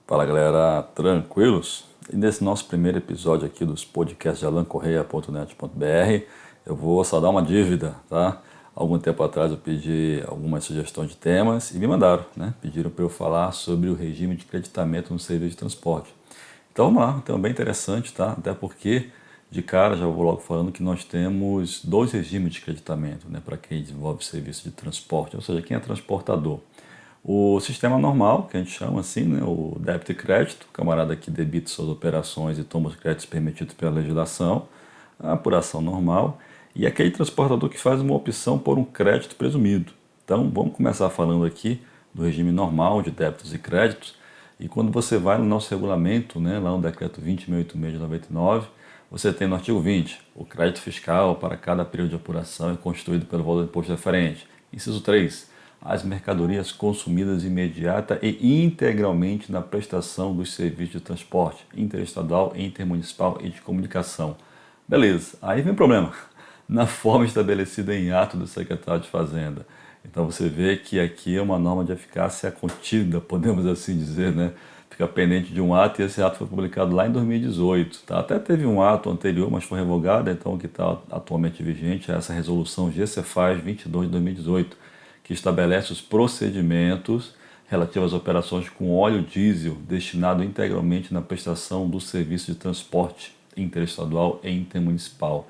Fala galera, tranquilos? E nesse nosso primeiro episódio aqui dos podcasts de alancorreia.net.br, eu vou saldar uma dívida, tá? Algum tempo atrás eu pedi algumas sugestões de temas e me mandaram, né? Pediram para eu falar sobre o regime de creditamento no serviço de transporte. Então vamos lá, um tema bem interessante, tá? Até porque, de cara, já vou logo falando que nós temos dois regimes de creditamento, né? Para quem desenvolve serviço de transporte, ou seja, quem é transportador. O sistema normal, que a gente chama assim, né, o débito e crédito, o camarada que debita suas operações e toma os créditos permitidos pela legislação, a apuração normal, e aquele transportador que faz uma opção por um crédito presumido. Então, vamos começar falando aqui do regime normal de débitos e créditos, e quando você vai no nosso regulamento, né, lá no decreto 20.686 de 99, você tem no artigo 20, o crédito fiscal para cada período de apuração é constituído pelo valor do imposto referente. Inciso 3, as mercadorias consumidas imediata e integralmente na prestação dos serviços de transporte interestadual, intermunicipal e de comunicação. Beleza, aí vem o problema. Na forma estabelecida em ato do secretário de Fazenda. Então você vê que aqui é uma norma de eficácia contínua, podemos assim dizer, né? Fica pendente de um ato e esse ato foi publicado lá em 2018. Tá? Até teve um ato anterior, mas foi revogado, então o que está atualmente vigente é essa resolução GCFAS 22 de 2018, que estabelece os procedimentos relativos às operações com óleo diesel destinado integralmente na prestação do serviço de transporte interestadual e intermunicipal.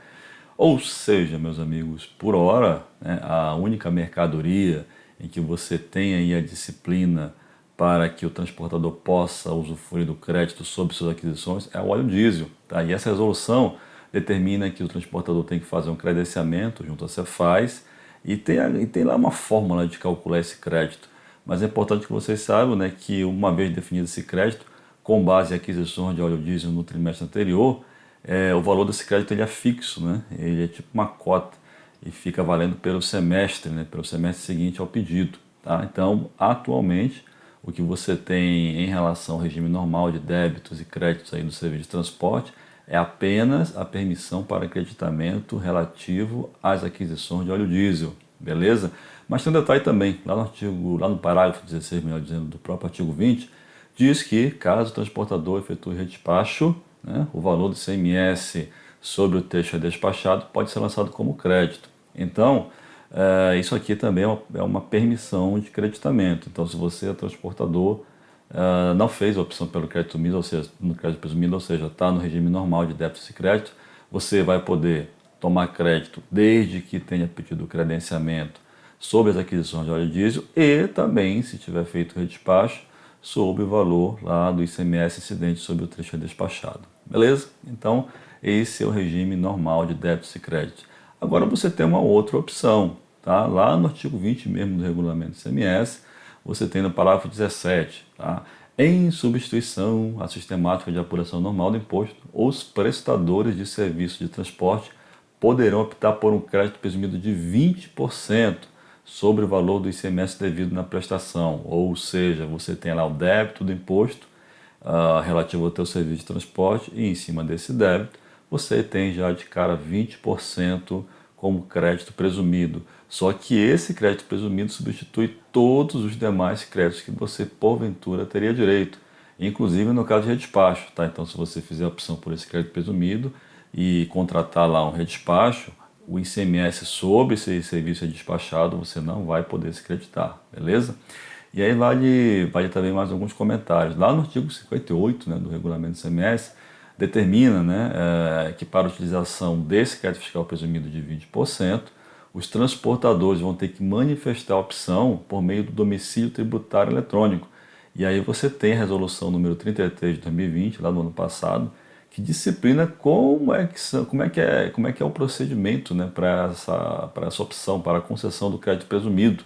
Ou seja, meus amigos, por hora, né, a única mercadoria em que você tem aí a disciplina para que o transportador possa usufruir do crédito sobre suas aquisições é o óleo diesel. Tá? E essa resolução determina que o transportador tem que fazer um credenciamento junto à Cefaz e tem lá uma fórmula de calcular esse crédito. Mas é importante que vocês saibam, né, que uma vez definido esse crédito, com base em aquisições de óleo diesel no trimestre anterior, o valor desse crédito ele é fixo, né? Ele é tipo uma cota e fica valendo pelo semestre, né? Pelo semestre seguinte ao pedido. Tá? Então, atualmente, o que você tem em relação ao regime normal de débitos e créditos aí do serviço de transporte é apenas a permissão para acreditamento relativo às aquisições de óleo diesel, beleza? Mas tem um detalhe também, lá no parágrafo 16, melhor dizendo, do próprio artigo 20, diz que caso o transportador efetue redespacho, né, o valor do ICMS sobre o trecho despachado pode ser lançado como crédito. Então, isso aqui também é uma permissão de creditamento. Então, se você é transportador, não fez a opção pelo crédito presumido, ou seja, no crédito presumido, ou seja, está no regime normal de débitos e crédito, você vai poder tomar crédito desde que tenha pedido o credenciamento sobre as aquisições de óleo diesel e também, se tiver feito o redespacho, sobre o valor lá do ICMS incidente sobre o trecho despachado. Beleza? Então, esse é o regime normal de débitos e créditos. Agora você tem uma outra opção, tá? Lá no artigo 20 mesmo do regulamento do ICMS, você tem no parágrafo 17, tá? Em substituição à sistemática de apuração normal do imposto, os prestadores de serviço de transporte poderão optar por um crédito presumido de 20% sobre o valor do ICMS devido na prestação. Ou seja, você tem lá o débito do imposto relativo ao teu serviço de transporte e em cima desse débito você tem já de cara 20% como crédito presumido. Só que esse crédito presumido substitui todos os demais créditos que você porventura teria direito, inclusive no caso de redespacho. Tá? Então, se você fizer a opção por esse crédito presumido e contratar lá um redespacho, o ICMS sobre esse serviço despachado você não vai poder se creditar, beleza? E aí vale também mais alguns comentários. Lá no artigo 58, né, do regulamento do ICMS, determina, né, que para a utilização desse crédito fiscal presumido de 20%, os transportadores vão ter que manifestar a opção por meio do domicílio tributário eletrônico. E aí você tem a resolução número 33 de 2020, lá do ano passado, que disciplina como é que é o procedimento, né, para essa opção, para a concessão do crédito presumido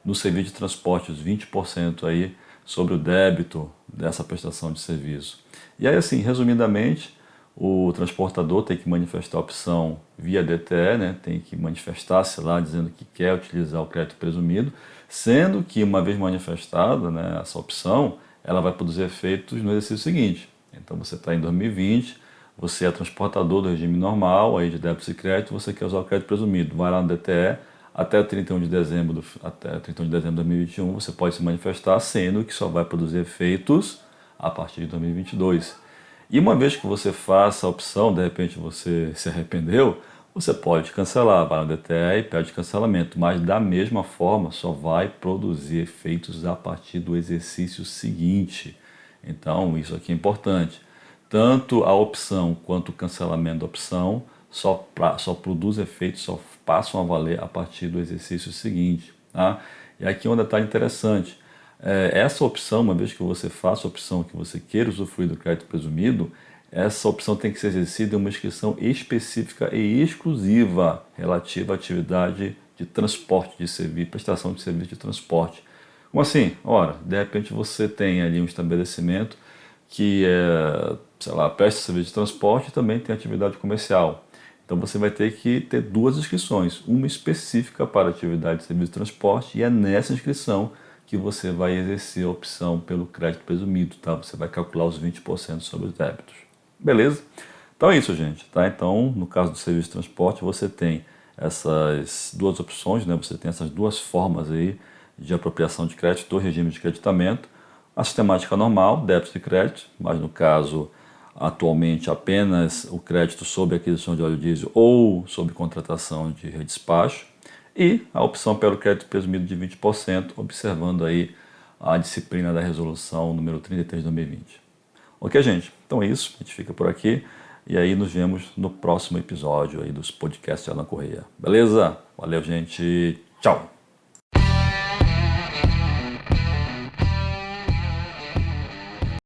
no serviço de transporte, os 20% aí sobre o débito dessa prestação de serviço. E aí, assim, resumidamente, o transportador tem que manifestar a opção via DTE, né? Tem que manifestar-se lá dizendo que quer utilizar o crédito presumido, sendo que uma vez manifestada, né, essa opção, ela vai produzir efeitos no exercício seguinte. Então você está em 2020, você é transportador do regime normal, aí de débito e crédito, você quer usar o crédito presumido, vai lá no DTE, até 31 de dezembro de 2021 você pode se manifestar, sendo que só vai produzir efeitos a partir de 2022. E uma vez que você faça a opção, de repente você se arrependeu, você pode cancelar, vai no DTE e pede cancelamento, mas da mesma forma só vai produzir efeitos a partir do exercício seguinte. Então isso aqui é importante. Tanto a opção quanto o cancelamento da opção só produz efeitos, só passam a valer a partir do exercício seguinte. Tá? E aqui é um detalhe interessante. Essa opção, uma vez que você faça a opção que você queira usufruir do crédito presumido, essa opção tem que ser exercida em uma inscrição específica e exclusiva relativa à atividade de transporte de serviço, prestação de serviço de transporte. Como assim? Ora, de repente você tem ali um estabelecimento que sei lá, presta serviço de transporte e também tem atividade comercial. Então você vai ter que ter duas inscrições, uma específica para atividade de serviço de transporte, e é nessa inscrição que você vai exercer a opção pelo crédito presumido, tá? Você vai calcular os 20% sobre os débitos. Beleza? Então é isso, gente, tá? Então, no caso do serviço de transporte, você tem essas duas opções, né? Você tem essas duas formas aí de apropriação de crédito do regime de creditamento. A sistemática normal, débito e crédito, mas no caso, atualmente apenas o crédito sobre aquisição de óleo diesel ou sobre contratação de redespacho, e a opção pelo crédito presumido de 20%, observando aí a disciplina da resolução número 33 de 2020. Ok, gente? Então é isso, a gente fica por aqui e aí nos vemos no próximo episódio aí dos podcasts de Alan Correia. Beleza? Valeu, gente. Tchau!